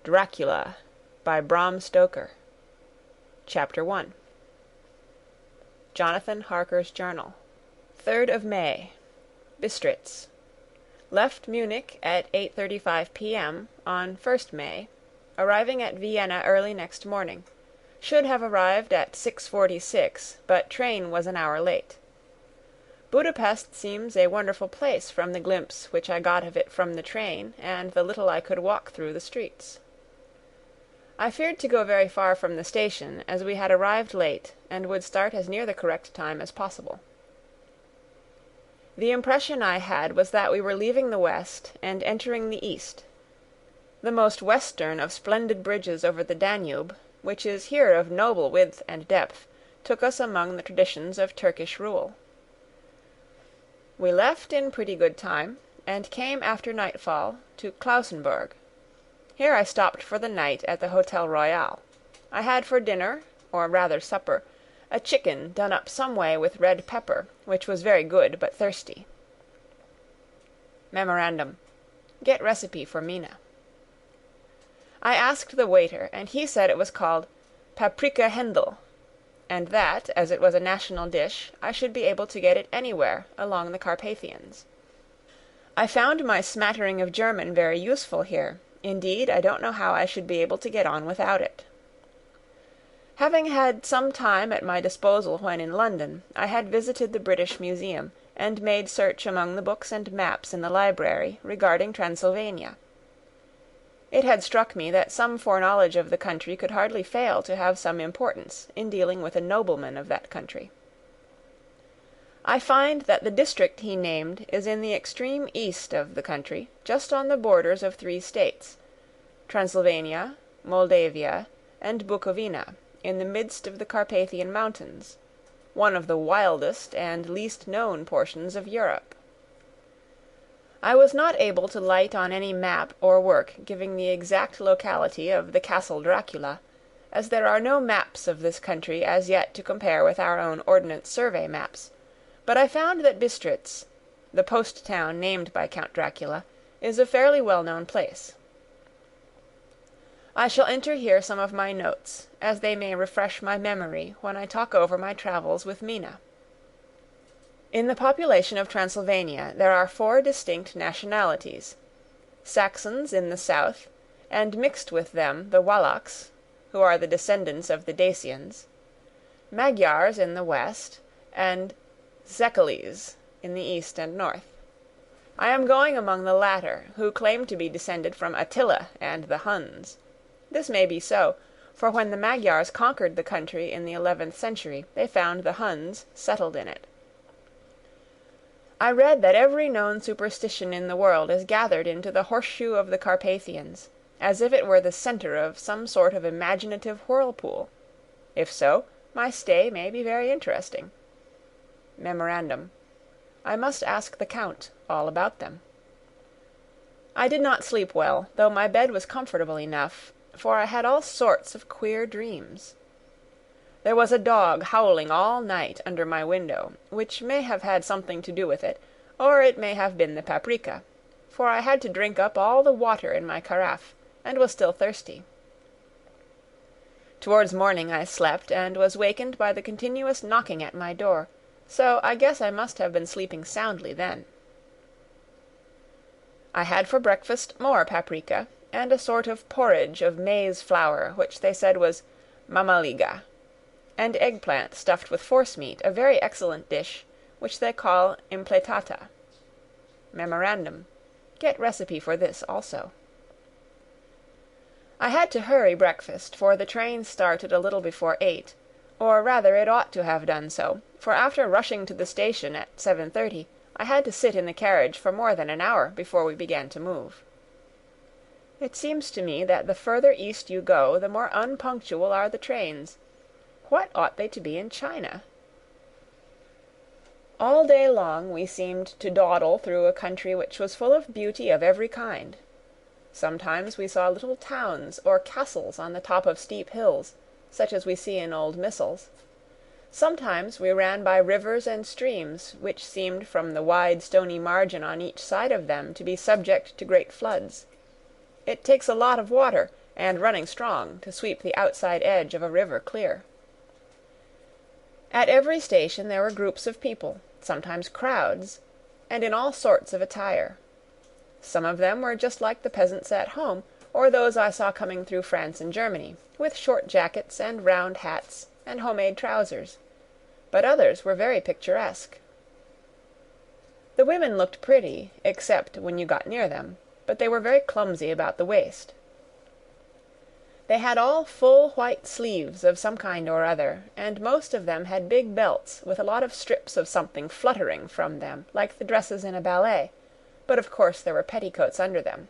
Dracula by Bram Stoker. Chapter 1. Jonathan Harker's Journal. 3rd of May. Bistritz. Left Munich at 8:35 p.m. on 1st May, arriving at Vienna early next morning. Should have arrived at 6:46, but train was an hour late. Budapest seems a wonderful place from the glimpse which I got of it from the train and the little I could walk through the streets. I feared to go very far from the station, as we had arrived late and would start as near the correct time as possible. The impression I had was that we were leaving the west and entering the east. The most western of splendid bridges over the Danube, which is here of noble width and depth, took us among the traditions of Turkish rule. We left in pretty good time, and came after nightfall to Klausenburg. Here I stopped for the night at the Hotel Royal. I had for dinner, or rather supper, a chicken done up some way with red pepper, which was very good but thirsty. Memorandum: get recipe for Mina. I asked the waiter, and he said it was called paprika Händel, and that, as it was a national dish, I should be able to get it anywhere along the Carpathians. I found my smattering of German very useful here. Indeed, I don't know how I should be able to get on without it. Having had some time at my disposal when in London, I had visited the British Museum, and made search among the books and maps in the library regarding Transylvania. It had struck me that some foreknowledge of the country could hardly fail to have some importance in dealing with a nobleman of that country. I find that the district he named is in the extreme east of the country, just on the borders of 3 states, Transylvania, Moldavia, and Bukovina, in the midst of the Carpathian Mountains, one of the wildest and least known portions of Europe. I was not able to light on any map or work giving the exact locality of the Castle Dracula, as there are no maps of this country as yet to compare with our own Ordnance Survey maps, but I found that Bistritz, the post town named by Count Dracula, is a fairly well-known place. I shall enter here some of my notes, as they may refresh my memory when I talk over my travels with Mina. In the population of Transylvania there are 4 distinct nationalities: Saxons in the south, and mixed with them the Wallachs, who are the descendants of the Dacians, Magyars in the west, and Szekelyes in the east and north. I am going among the latter, who claim to be descended from Attila and the Huns. This may be so, for when the Magyars conquered the country in the 11th century, they found the Huns settled in it. I read that every known superstition in the world is gathered into the horseshoe of the Carpathians, as if it were the centre of some sort of imaginative whirlpool. If so, my stay may be very interesting. Memorandum: I must ask the Count all about them. I did not sleep well, though my bed was comfortable enough, for I had all sorts of queer dreams. There was a dog howling all night under my window, which may have had something to do with it, or it may have been the paprika, for I had to drink up all the water in my carafe, and was still thirsty. Towards morning I slept, and was wakened by the continuous knocking at my door, so I guess I must have been sleeping soundly then. I had for breakfast more paprika, and a sort of porridge of maize flour, which they said was mamaliga, and eggplant stuffed with forcemeat, a very excellent dish, which they call impletata. Memorandum: get recipe for this also. I had to hurry breakfast, for the train started a little before 8, or rather it ought to have done so, for after rushing to the station at 7:30, I had to sit in the carriage for more than an hour before we began to move. It seems to me that the further east you go, the more unpunctual are the trains. What ought they to be in China? All day long we seemed to dawdle through a country which was full of beauty of every kind. Sometimes we saw little towns or castles on the top of steep hills, such as we see in old missals. Sometimes we ran by rivers and streams, which seemed from the wide stony margin on each side of them to be subject to great floods. It takes a lot of water, and running strong to sweep the outside edge of a river clear. At every station there were groups of people, sometimes crowds, and in all sorts of attire. Some of them were just like the peasants at home, or those I saw coming through France and Germany, with short jackets and round hats and homemade trousers, but others were very picturesque. The women looked pretty, except when you got near them, but they were very clumsy about the waist. They had all full white sleeves of some kind or other, and most of them had big belts with a lot of strips of something fluttering from them, like the dresses in a ballet, but of course there were petticoats under them.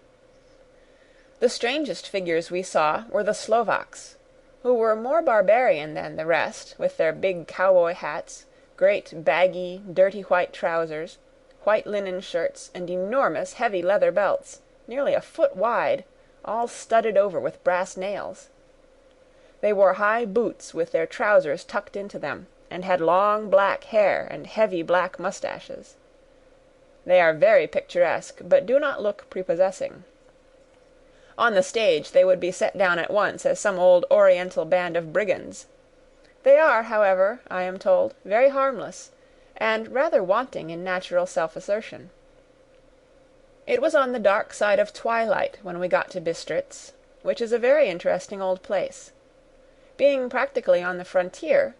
The strangest figures we saw were the Slovaks, who were more barbarian than the rest, with their big cowboy hats, great baggy, dirty white trousers, white linen shirts, and enormous heavy leather belts, nearly a foot wide, all studded over with brass nails. They wore high boots with their trousers tucked into them, and had long black hair and heavy black moustaches. They are very picturesque, but do not look prepossessing. On the stage they would be set down at once as some old Oriental band of brigands. They are, however, I am told, very harmless, and rather wanting in natural self-assertion. It was on the dark side of twilight when we got to Bistritz, which is a very interesting old place. Being practically on the frontier,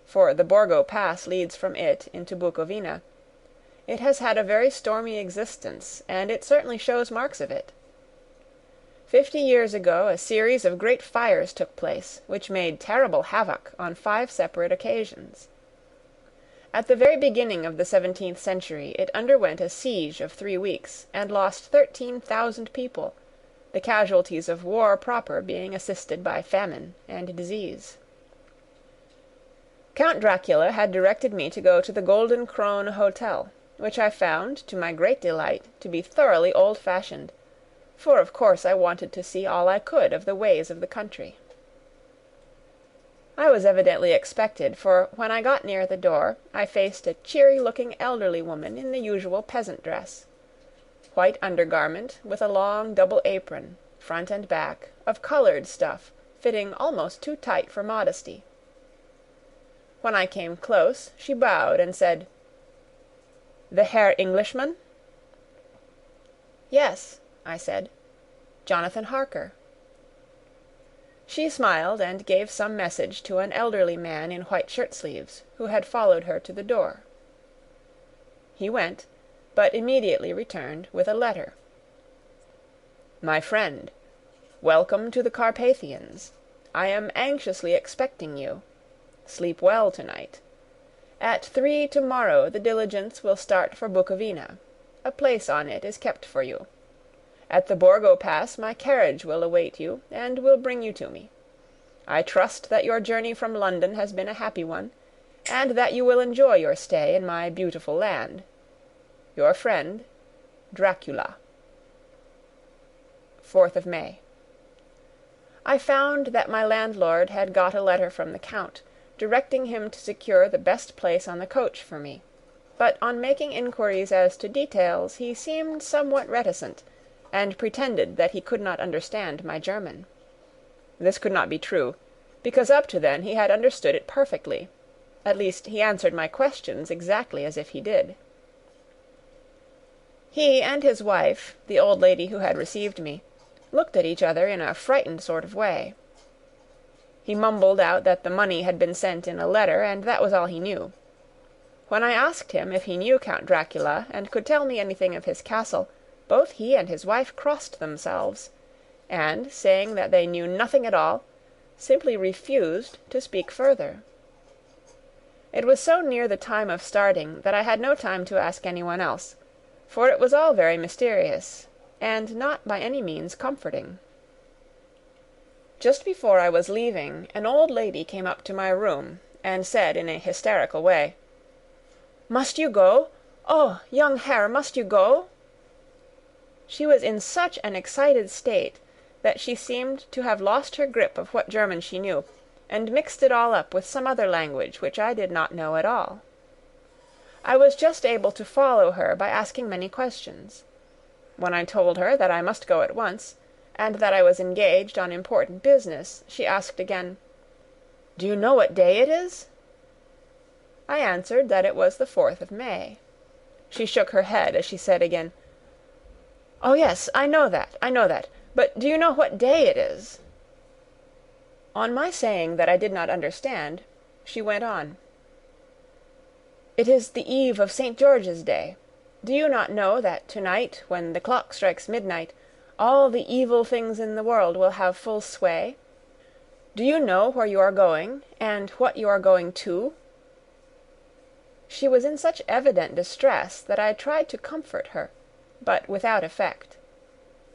for the Borgo Pass leads from it into Bukovina, it has had a very stormy existence, and it certainly shows marks of it. 50 years ago a series of great fires took place, which made terrible havoc on 5 separate occasions. At the very beginning of the 17th century it underwent a siege of 3 weeks, and lost 13,000 people, the casualties of war proper being assisted by famine and disease. Count Dracula had directed me to go to the Golden Krone Hotel, which I found, to my great delight, to be thoroughly old-fashioned, for of course I wanted to see all I could of the ways of the country. I was evidently expected, for when I got near the door I faced a cheery-looking elderly woman in the usual peasant dress. White undergarment, with a long double apron, front and back, of coloured stuff, fitting almost too tight for modesty. When I came close, she bowed and said, "The Herr Englishman?" "Yes," I said, "Jonathan Harker." She smiled and gave some message to an elderly man in white shirt-sleeves, who had followed her to the door. He went, but immediately returned with a letter. "My friend, welcome to the Carpathians. I am anxiously expecting you. Sleep well tonight. At 3 tomorrow the diligence will start for Bukovina. A place on it is kept for you. At the Borgo Pass my carriage will await you, and will bring you to me. I trust that your journey from London has been a happy one, and that you will enjoy your stay in my beautiful land. Your friend, Dracula. 4th of May. I found that my landlord had got a letter from the Count, directing him to secure the best place on the coach for me, but on making inquiries as to details he seemed somewhat reticent, and pretended that he could not understand my German. This could not be true, because up to then he had understood it perfectly. At least he answered my questions exactly as if he did. He and his wife, the old lady who had received me, looked at each other in a frightened sort of way. He mumbled out that the money had been sent in a letter, and that was all he knew. When I asked him if he knew Count Dracula and could tell me anything of his castle, both he and his wife crossed themselves, and, saying that they knew nothing at all, simply refused to speak further. It was so near the time of starting that I had no time to ask anyone else, for it was all very mysterious, and not by any means comforting. Just before I was leaving, an old lady came up to my room, and said in a hysterical way, "Must you go? Oh, young Herr, must you go?" She was in such an excited state that she seemed to have lost her grip of what German she knew, and mixed it all up with some other language which I did not know at all. I was just able to follow her by asking many questions. When I told her that I must go at once, and that I was engaged on important business, she asked again, "Do you know what day it is?" I answered that it was the 4th of May. She shook her head as she said again, "Oh, yes, I know that. But do you know what day it is?" On my saying that I did not understand, she went on, "It is the eve of St. George's Day. Do you not know that tonight, when the clock strikes midnight, all the evil things in the world will have full sway? Do you know where you are going, and what you are going to?" She was in such evident distress that I tried to comfort her, but without effect.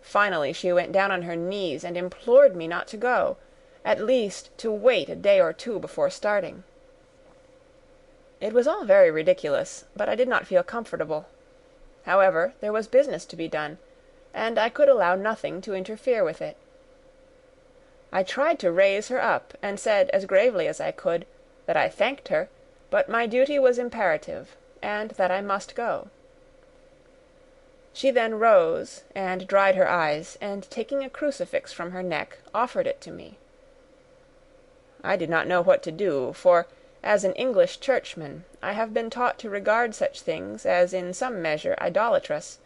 Finally she went down on her knees and implored me not to go, at least to wait a day or two before starting. It was all very ridiculous, but I did not feel comfortable. However, there was business to be done, and I could allow nothing to interfere with it. I tried to raise her up, and said as gravely as I could that I thanked her, but my duty was imperative, and that I must go. She then rose and dried her eyes, and taking a crucifix from her neck, offered it to me. I did not know what to do, for, as an English churchman, I have been taught to regard such things as in some measure idolatrous,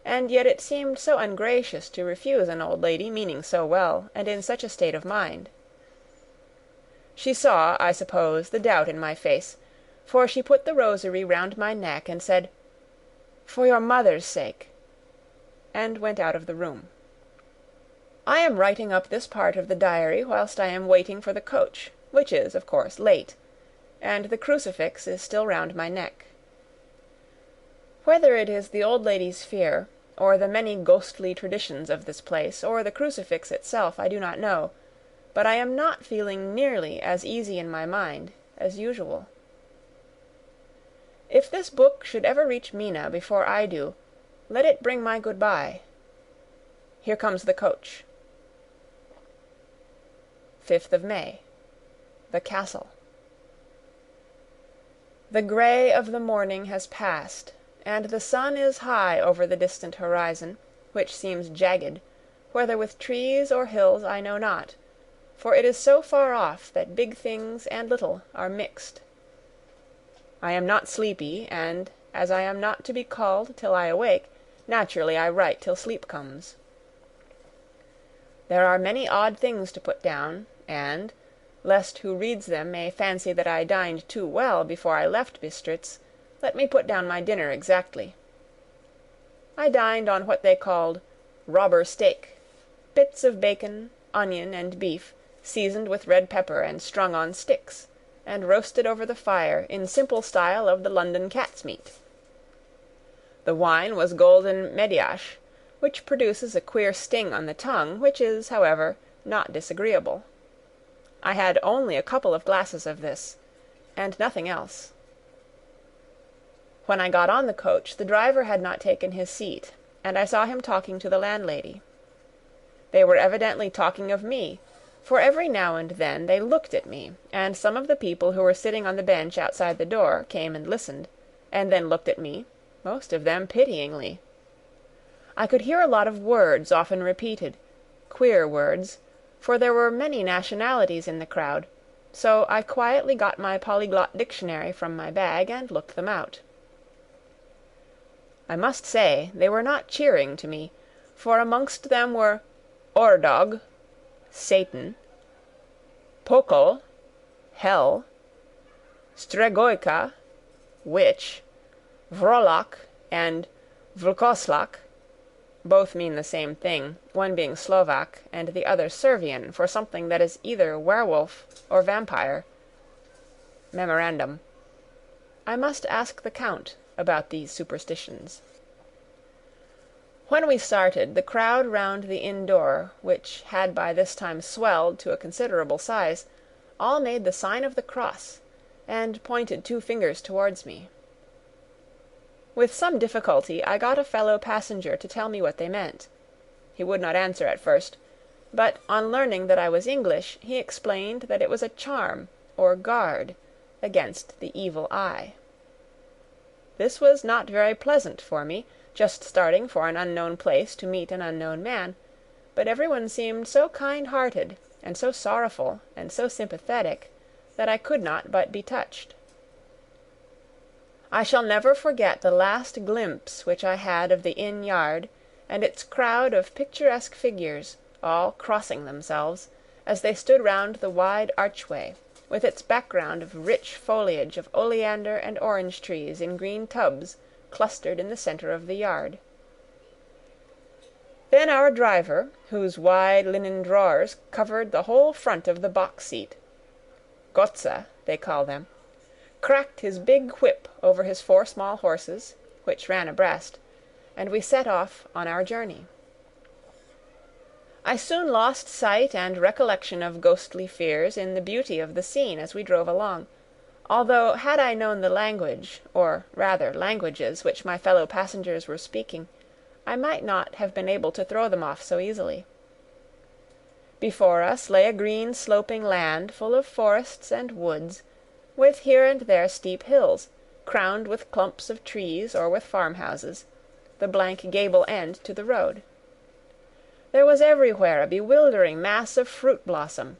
and yet it seemed so ungracious to refuse an old lady meaning so well, and in such a state of mind. She saw, I suppose, the doubt in my face, for she put the rosary round my neck and said, "For your mother's sake," and went out of the room. I am writing up this part of the diary whilst I am waiting for the coach, which is, of course, late, and the crucifix is still round my neck. Whether it is the old lady's fear, or the many ghostly traditions of this place, or the crucifix itself, I do not know, but I am not feeling nearly as easy in my mind as usual. If this book should ever reach Mina before I do, let it bring my good-bye. Here comes the coach. 5th of May. The Castle. The grey of the morning has passed, and the sun is high over the distant horizon, which seems jagged, whether with trees or hills I know not, for it is so far off that big things and little are mixed. I am not sleepy, and, as I am not to be called till I awake, naturally I write till sleep comes. There are many odd things to put down, and, lest who reads them may fancy that I dined too well before I left Bistritz, let me put down my dinner exactly. I dined on what they called robber steak, bits of bacon, onion, and beef, seasoned with red pepper and strung on sticks, and roasted over the fire in simple style of the London cat's meat. The wine was golden Mediasch, which produces a queer sting on the tongue, which is, however, not disagreeable. I had only a couple of glasses of this, and nothing else. When I got on the coach, the driver had not taken his seat, and I saw him talking to the landlady. They were evidently talking of me, for every now and then they looked at me, and some of the people who were sitting on the bench outside the door came and listened, and then looked at me, most of them pityingly. I could hear a lot of words often repeated, queer words, for there were many nationalities in the crowd, so I quietly got my polyglot dictionary from my bag and looked them out. I must say they were not cheering to me, for amongst them were Ordog, Satan, Pokol, Hell, Stregoica, Witch, Vrolak, and Vlkoslak. Both mean the same thing, one being Slovak and the other Servian for something that is either werewolf or vampire. Memorandum: I must ask the Count about these superstitions. When we started, the crowd round the inn door, which had by this time swelled to a considerable size, all made the sign of the cross, and pointed 2 fingers towards me. With some difficulty I got a fellow passenger to tell me what they meant. He would not answer at first, but on learning that I was English, he explained that it was a charm, or guard, against the evil eye. This was not very pleasant for me, just starting for an unknown place to meet an unknown man, but everyone seemed so kind-hearted, and so sorrowful, and so sympathetic, that I could not but be touched. I shall never forget the last glimpse which I had of the inn yard, and its crowd of picturesque figures, all crossing themselves, as they stood round the wide archway, with its background of rich foliage of oleander and orange trees in green tubs clustered in the centre of the yard. Then our driver, whose wide linen drawers covered the whole front of the box-seat, Gotza, they call them, cracked his big whip over his 4 small horses, which ran abreast, and we set off on our journey. I soon lost sight and recollection of ghostly fears in the beauty of the scene as we drove along, although had I known the language, or rather languages, which my fellow passengers were speaking, I might not have been able to throw them off so easily. Before us lay a green sloping land full of forests and woods, with here and there steep hills, crowned with clumps of trees or with farmhouses, the blank gable end to the road. There was everywhere a bewildering mass of fruit blossom,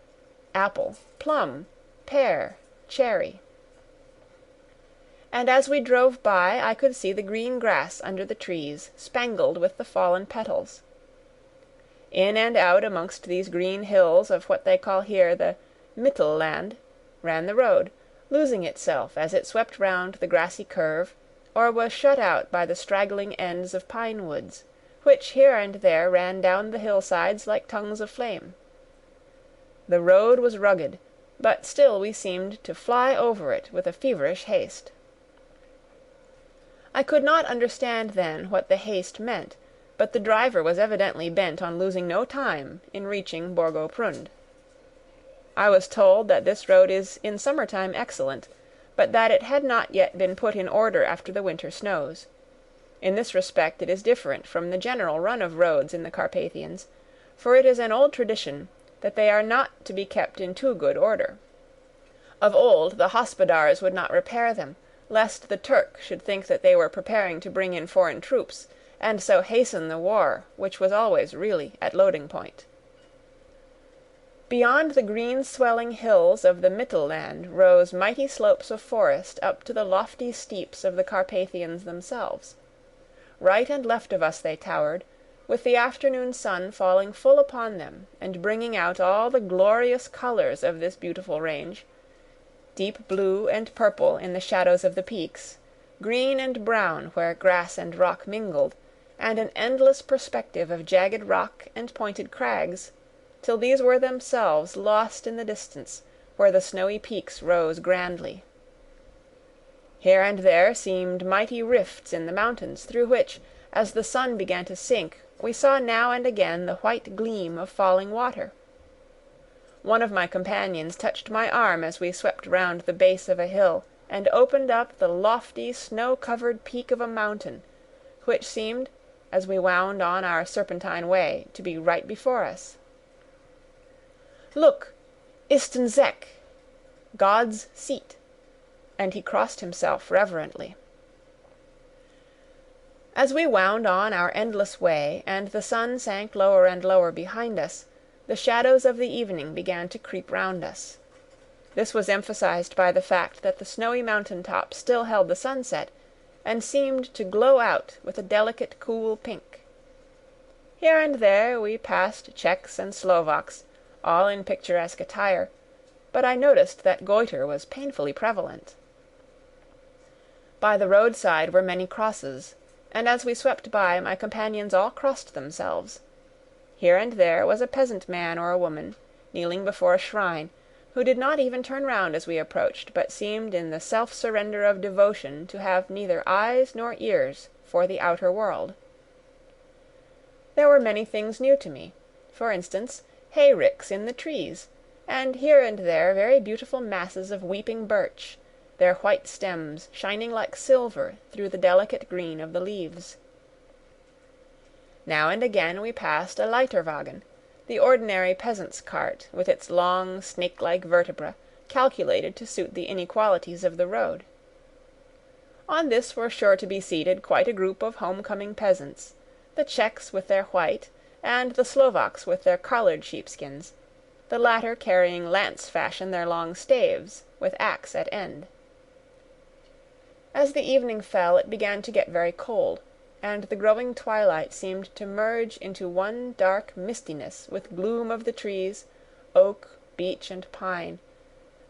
apple, plum, pear, cherry. And as we drove by I could see the green grass under the trees, spangled with the fallen petals. In and out amongst these green hills of what they call here the Mittelland ran the road, losing itself as it swept round the grassy curve, or was shut out by the straggling ends of pine woods, which here and there ran down the hillsides like tongues of flame. The road was rugged, but still we seemed to fly over it with a feverish haste. I could not understand then what the haste meant, but the driver was evidently bent on losing no time in reaching Borgo Prund. I was told that this road is in summer-time excellent, but that it had not yet been put in order after the winter snows. In this respect it is different from the general run of roads in the Carpathians, for it is an old tradition that they are not to be kept in too good order. Of old the hospodars would not repair them, lest the Turk should think that they were preparing to bring in foreign troops, and so hasten the war, which was always really at loading point. Beyond the green swelling hills of the Mittelland rose mighty slopes of forest up to the lofty steeps of the Carpathians themselves. Right and left of us they towered, with the afternoon sun falling full upon them and bringing out all the glorious colours of this beautiful range, deep blue and purple in the shadows of the peaks, green and brown where grass and rock mingled, and an endless perspective of jagged rock and pointed crags, till these were themselves lost in the distance, where the snowy peaks rose grandly. Here and there seemed mighty rifts in the mountains, through which, as the sun began to sink, we saw now and again the white gleam of falling water. One of my companions touched my arm as we swept round the base of a hill, and opened up the lofty snow-covered peak of a mountain, which seemed, as we wound on our serpentine way, to be right before us. "Look, Istenzek, God's seat," and he crossed himself reverently. As we wound on our endless way, and the sun sank lower and lower behind us, the shadows of the evening began to creep round us. This was emphasized by the fact that the snowy mountain top still held the sunset, and seemed to glow out with a delicate cool pink. Here and there we passed Czechs and Slovaks, all in picturesque attire, but I noticed that goitre was painfully prevalent. By the roadside were many crosses, and as we swept by my companions all crossed themselves. Here and there was a peasant man or a woman, kneeling before a shrine, who did not even turn round as we approached, but seemed in the self-surrender of devotion to have neither eyes nor ears for the outer world. There were many things new to me, for instance, hay-ricks in the trees, and here and there very beautiful masses of weeping birch, their white stems shining like silver through the delicate green of the leaves. Now and again we passed a Leiterwagen, the ordinary peasant's cart, with its long snake-like vertebra, calculated to suit the inequalities of the road. On this were sure to be seated quite a group of home-coming peasants, the Czechs with their white, and the Slovaks with their coloured sheepskins, the latter carrying lance-fashion their long staves, with axe at end. As the evening fell it began to get very cold, and the growing twilight seemed to merge into one dark mistiness with gloom of the trees, oak, beech, and pine,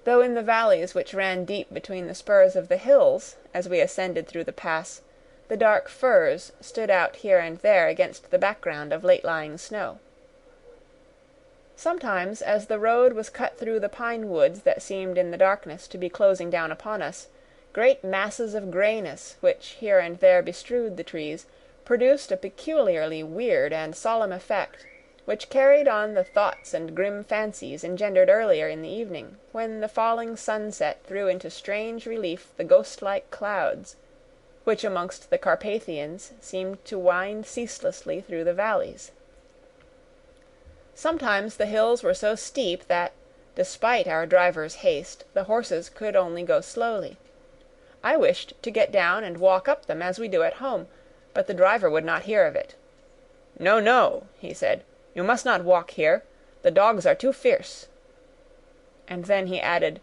though in the valleys which ran deep between the spurs of the hills, as we ascended through the pass, the dark firs stood out here and there against the background of late-lying snow. Sometimes, as the road was cut through the pine woods that seemed in the darkness to be closing down upon us, great masses of greyness, which here and there bestrewed the trees, produced a peculiarly weird and solemn effect, which carried on the thoughts and grim fancies engendered earlier in the evening, when the falling sunset threw into strange relief the ghost-like clouds, which amongst the Carpathians seemed to wind ceaselessly through the valleys. Sometimes the hills were so steep that, despite our driver's haste, the horses could only go slowly. I wished to get down and walk up them as we do at home, but the driver would not hear of it. "No, no," he said, "you must not walk here. The dogs are too fierce." And then he added,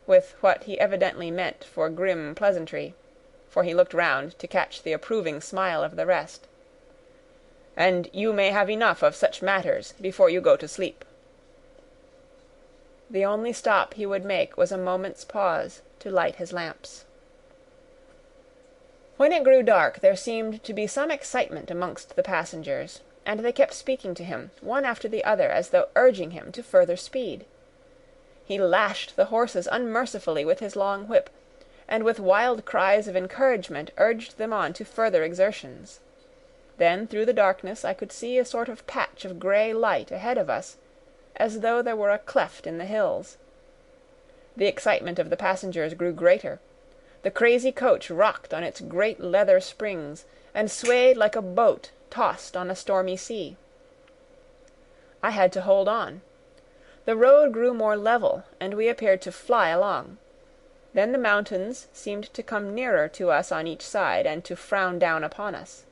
with what he evidently meant for grim pleasantry, for he looked round to catch the approving smile of the rest, "And you may have enough of such matters before you go to sleep." The only stop he would make was a moment's pause to light his lamps. When it grew dark there seemed to be some excitement amongst the passengers, and they kept speaking to him, one after the other, as though urging him to further speed. He lashed the horses unmercifully with his long whip, and with wild cries of encouragement urged them on to further exertions. Then through the darkness I could see a sort of patch of grey light ahead of us, as though there were a cleft in the hills. The excitement of the passengers grew greater. The crazy coach rocked on its great leather springs, and swayed like a boat tossed on a stormy sea. I had to hold on. The road grew more level, and we appeared to fly along. Then the mountains seemed to come nearer to us on each side, and to frown down upon us.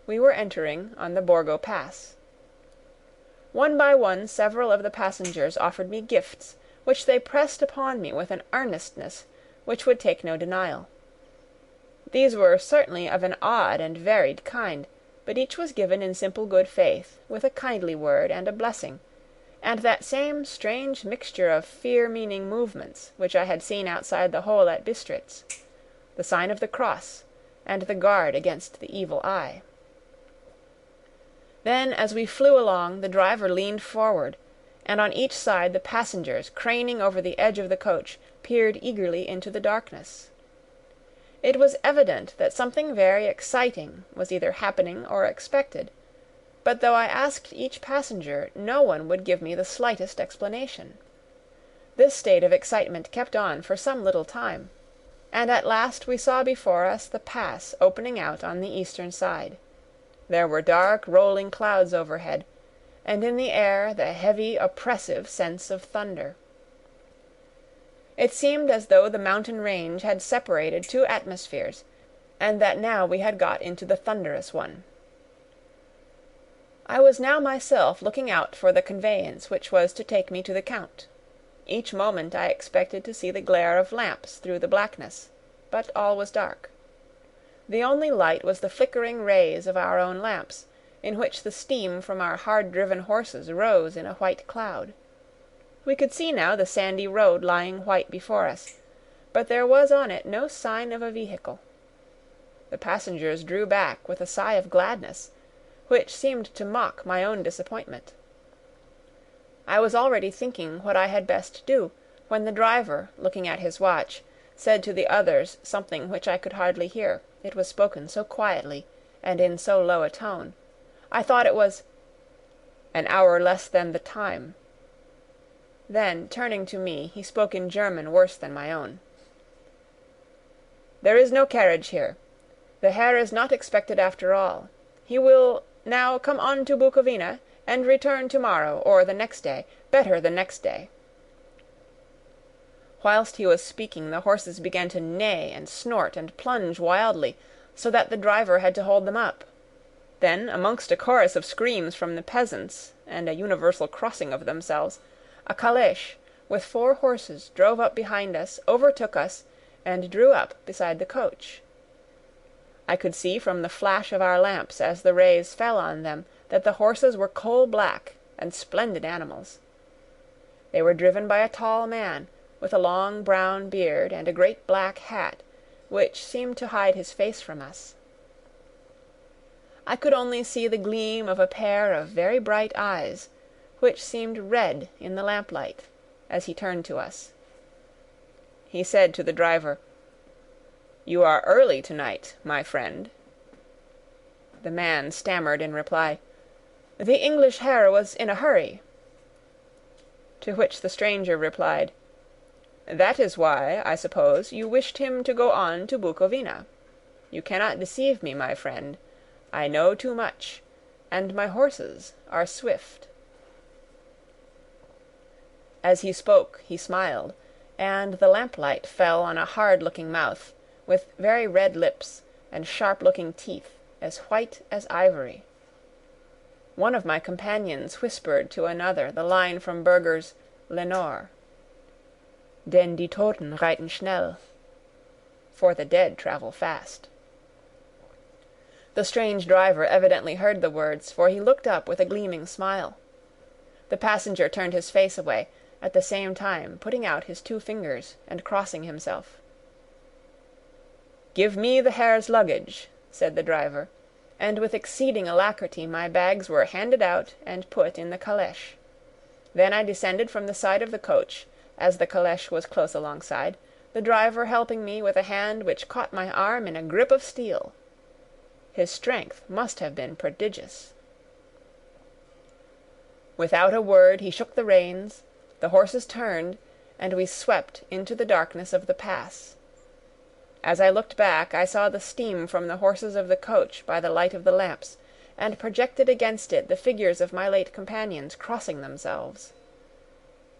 We were entering on the Borgo Pass. One by one several of the passengers offered me gifts, which they pressed upon me with an earnestness which would take no denial. These were certainly of an odd and varied kind, but each was given in simple good faith, with a kindly word and a blessing, and that same strange mixture of fear-meaning movements which I had seen outside the hole at Bistritz, the sign of the cross, and the guard against the evil eye. Then, as we flew along, the driver leaned forward, and on each side the passengers, craning over the edge of the coach, peered eagerly into the darkness. It was evident that something very exciting was either happening or expected, but though I asked each passenger, no one would give me the slightest explanation. This state of excitement kept on for some little time, and at last we saw before us the pass opening out on the eastern side. There were dark rolling clouds overhead, and in the air the heavy, oppressive sense of thunder. It seemed as though the mountain range had separated two atmospheres, and that now we had got into the thunderous one. I was now myself looking out for the conveyance which was to take me to the Count. Each moment I expected to see the glare of lamps through the blackness, but all was dark. The only light was the flickering rays of our own lamps, in which the steam from our hard-driven horses rose in a white cloud. We could see now the sandy road lying white before us, but there was on it no sign of a vehicle. The passengers drew back with a sigh of gladness, which seemed to mock my own disappointment. I was already thinking what I had best do, when the driver, looking at his watch, said to the others something which I could hardly hear, it was spoken so quietly, and in so low a tone. I thought it was "an hour less than the time." Then, turning to me, he spoke in German worse than my own. "There is no carriage here. The Herr is not expected after all. He will now come on to Bukovina, and return to-morrow, or the next day, better the next day." Whilst he was speaking the horses began to neigh and snort and plunge wildly, so that the driver had to hold them up. Then, amongst a chorus of screams from the peasants, and a universal crossing of themselves, a calèche, with 4 horses, drove up behind us, overtook us, and drew up beside the coach. I could see from the flash of our lamps as the rays fell on them that the horses were coal-black and splendid animals. They were driven by a tall man, with a long brown beard and a great black hat, which seemed to hide his face from us. I could only see the gleam of a pair of very bright eyes, which seemed red in the lamplight, as he turned to us. He said to the driver, "You are early tonight, my friend." The man stammered in reply, "The English Herr was in a hurry." To which the stranger replied, "That is why, I suppose, you wished him to go on to Bukovina. You cannot deceive me, my friend. I know too much, and my horses are swift." As he spoke he smiled, and the lamplight fell on a hard-looking mouth, with very red lips and sharp-looking teeth, as white as ivory. One of my companions whispered to another the line from Burger's Lenore, "Denn die Toten reiten schnell," for the dead travel fast. The strange driver evidently heard the words, for he looked up with a gleaming smile. The passenger turned his face away, at the same time putting out his 2 fingers and crossing himself. "Give me the Herr's luggage," said the driver, and with exceeding alacrity my bags were handed out and put in the calèche. Then I descended from the side of the coach, as the calèche was close alongside, the driver helping me with a hand which caught my arm in a grip of steel. His strength must have been prodigious. Without a word he shook the reins, the horses turned, and we swept into the darkness of the pass. As I looked back I saw the steam from the horses of the coach by the light of the lamps, and projected against it the figures of my late companions crossing themselves.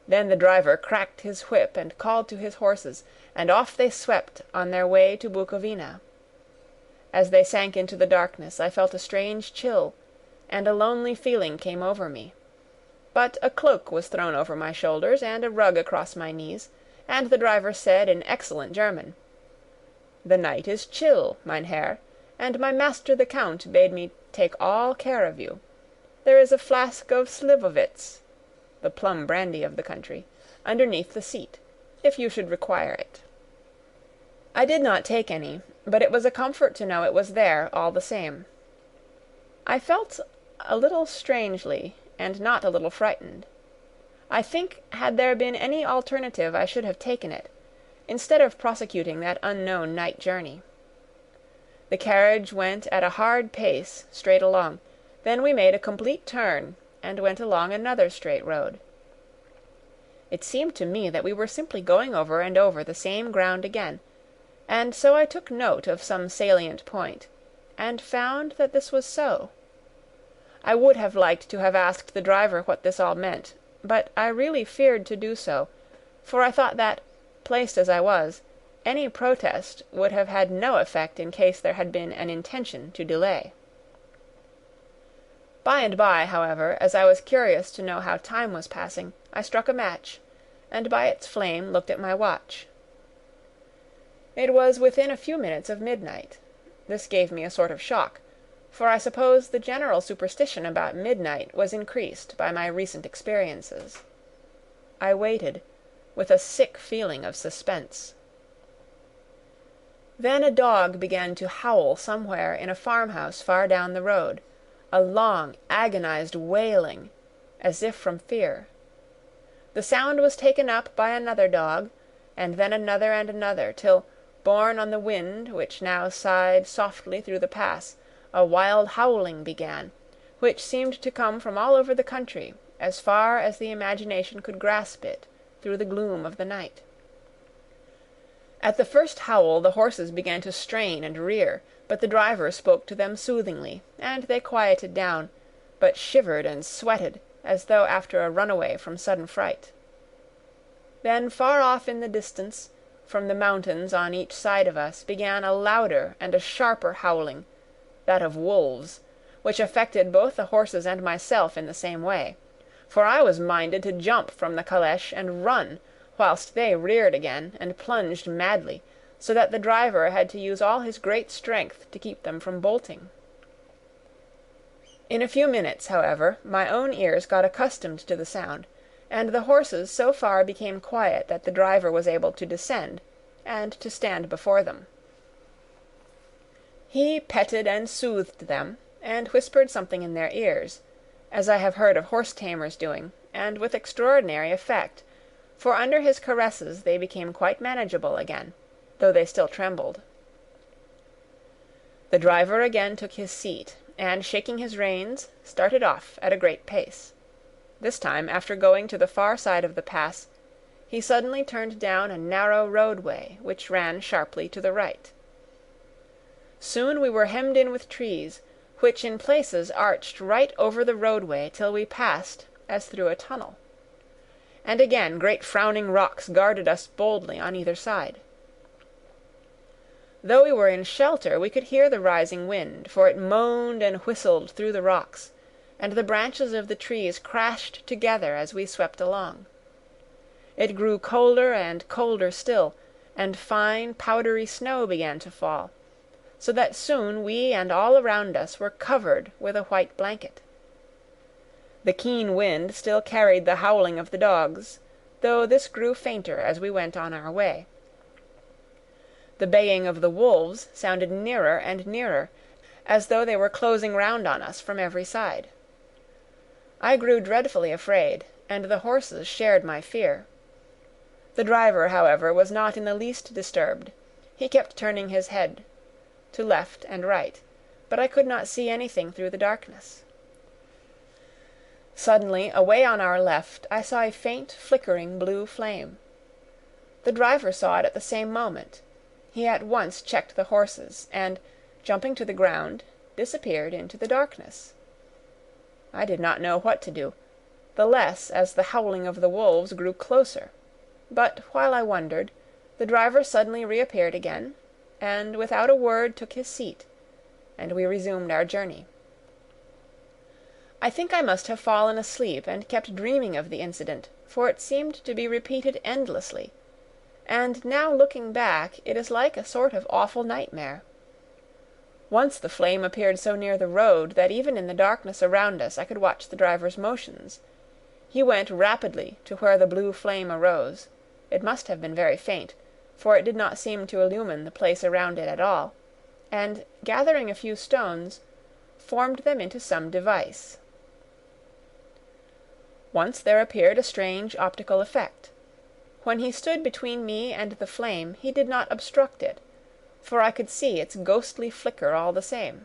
Then the driver cracked his whip and called to his horses, and off they swept on their way to Bukovina. As they sank into the darkness I felt a strange chill, and a lonely feeling came over me. But a cloak was thrown over my shoulders and a rug across my knees, and the driver said in excellent German, "The night is chill, mein Herr, and my master the Count bade me take all care of you. There is a flask of Slivovitz," the plum brandy of the country, "underneath the seat, if you should require it." I did not take any, but it was a comfort to know it was there all the same. I felt a little strangely, and not a little frightened. I think had there been any alternative I should have taken it, instead of prosecuting that unknown night journey. The carriage went at a hard pace straight along, then we made a complete turn, and went along another straight road. It seemed to me that we were simply going over and over the same ground again, and so I took note of some salient point, and found that this was so. I would have liked to have asked the driver what this all meant, but I really feared to do so, for I thought that, placed as I was, any protest would have had no effect in case there had been an intention to delay. By and by, however, as I was curious to know how time was passing, I struck a match, and by its flame looked at my watch. It was within a few minutes of midnight. This gave me a sort of shock, for I suppose the general superstition about midnight was increased by my recent experiences. I waited, with a sick feeling of suspense. Then a dog began to howl somewhere in a farmhouse far down the road, a long, agonized wailing, as if from fear. The sound was taken up by another dog, and then another and another, till, borne on the wind which now sighed softly through the pass, a wild howling began, which seemed to come from all over the country, as far as the imagination could grasp it, through the gloom of the night. At the first howl the horses began to strain and rear, but the driver spoke to them soothingly, and they quieted down, but shivered and sweated, as though after a runaway from sudden fright. Then far off in the distance, from the mountains on each side of us, began a louder and a sharper howling, that of wolves, which affected both the horses and myself in the same way, for I was minded to jump from the calèche and run, whilst they reared again and plunged madly, so that the driver had to use all his great strength to keep them from bolting. In a few minutes, however, my own ears got accustomed to the sound, and the horses so far became quiet that the driver was able to descend, and to stand before them. He petted and soothed them, and whispered something in their ears, as I have heard of horse-tamers doing, and with extraordinary effect, for under his caresses they became quite manageable again, though they still trembled. The driver again took his seat, and shaking his reins, started off at a great pace. This time, after going to the far side of the pass, he suddenly turned down a narrow roadway which ran sharply to the right. Soon we were hemmed in with trees, which in places arched right over the roadway till we passed as through a tunnel. And again great frowning rocks guarded us boldly on either side. Though we were in shelter, we could hear the rising wind, for it moaned and whistled through the rocks, and the branches of the trees crashed together as we swept along. It grew colder and colder still, and fine powdery snow began to fall, so that soon we and all around us were covered with a white blanket. The keen wind still carried the howling of the dogs, though this grew fainter as we went on our way. The baying of the wolves sounded nearer and nearer, as though they were closing round on us from every side. I grew dreadfully afraid, and the horses shared my fear. The driver, however, was not in the least disturbed. He kept turning his head to left and right, but I could not see anything through the darkness. Suddenly, away on our left, I saw a faint flickering blue flame. The driver saw it at the same moment. He at once checked the horses, and, jumping to the ground, disappeared into the darkness. I did not know what to do, the less as the howling of the wolves grew closer, but while I wondered, the driver suddenly reappeared again, and without a word took his seat, and we resumed our journey. I think I must have fallen asleep and kept dreaming of the incident, for it seemed to be repeated endlessly, and now looking back it is like a sort of awful nightmare. Once the flame appeared so near the road that even in the darkness around us I could watch the driver's motions. He went rapidly to where the blue flame arose. It must have been very faint, for it did not seem to illumine the place around it at all, and, gathering a few stones, formed them into some device. Once there appeared a strange optical effect. When he stood between me and the flame he did not obstruct it, for I could see its ghostly flicker all the same.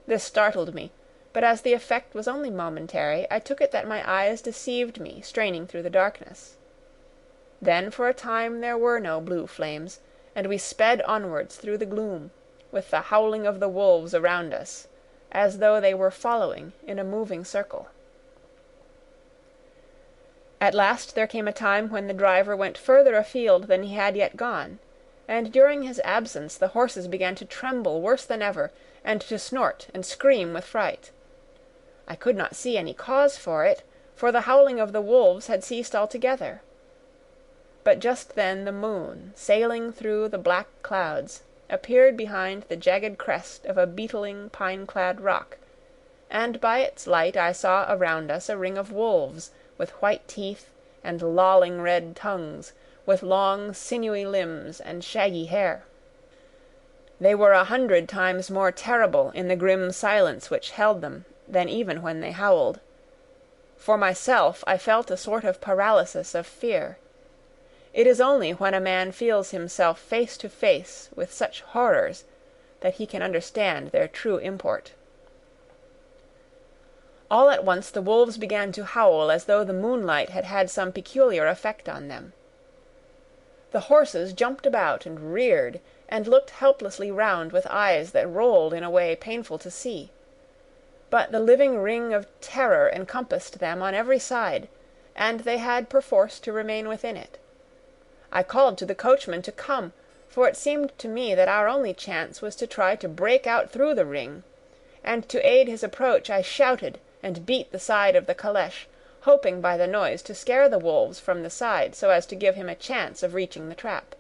This startled me, but as the effect was only momentary, I took it that my eyes deceived me straining through the darkness. Then for a time there were no blue flames, and we sped onwards through the gloom, with the howling of the wolves around us, as though they were following in a moving circle. At last there came a time when the driver went further afield than he had yet gone, and during his absence the horses began to tremble worse than ever, and to snort and scream with fright. I could not see any cause for it, for the howling of the wolves had ceased altogether. But just then the moon, sailing through the black clouds, appeared behind the jagged crest of a beetling pine-clad rock, and by its light I saw around us a ring of wolves, with white teeth and lolling red tongues, with long sinewy limbs and shaggy hair. They were 100 times more terrible in the grim silence which held them than even when they howled. For myself I felt a sort of paralysis of fear. It is only when a man feels himself face to face with such horrors that he can understand their true import. All at once the wolves began to howl as though the moonlight had had some peculiar effect on them. The horses jumped about and reared, and looked helplessly round with eyes that rolled in a way painful to see. But the living ring of terror encompassed them on every side, and they had perforce to remain within it. I called to the coachman to come, for it seemed to me that our only chance was to try to break out through the ring, and to aid his approach I shouted and beat the side of the calèche, hoping by the noise to scare the wolves from the side so as to give him a chance of reaching the trap.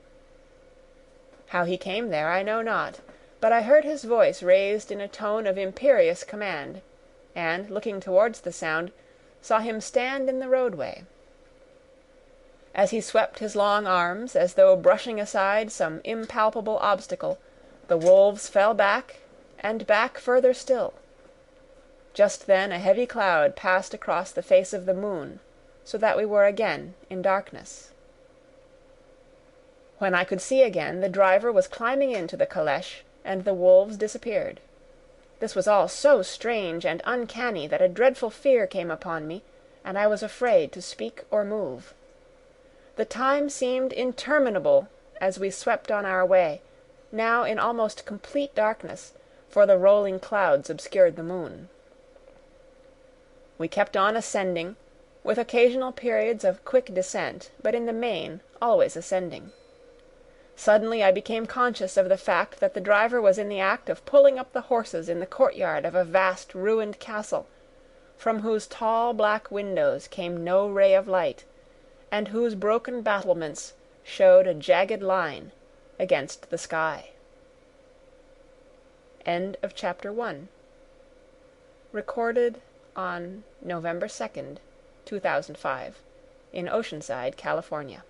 How he came there I know not, but I heard his voice raised in a tone of imperious command, and, looking towards the sound, saw him stand in the roadway. As he swept his long arms as though brushing aside some impalpable obstacle, the wolves fell back, and back further still. Just then a heavy cloud passed across the face of the moon, so that we were again in darkness. When I could see again, the driver was climbing into the calèche, and the wolves disappeared. This was all so strange and uncanny that a dreadful fear came upon me, and I was afraid to speak or move. The time seemed interminable as we swept on our way, now in almost complete darkness, for the rolling clouds obscured the moon. We kept on ascending, with occasional periods of quick descent, but in the main always ascending. Suddenly I became conscious of the fact that the driver was in the act of pulling up the horses in the courtyard of a vast ruined castle, from whose tall black windows came no ray of light, and whose broken battlements showed a jagged line against the sky. End of chapter 1. Recorded on November 2nd, 2005, in Oceanside, California.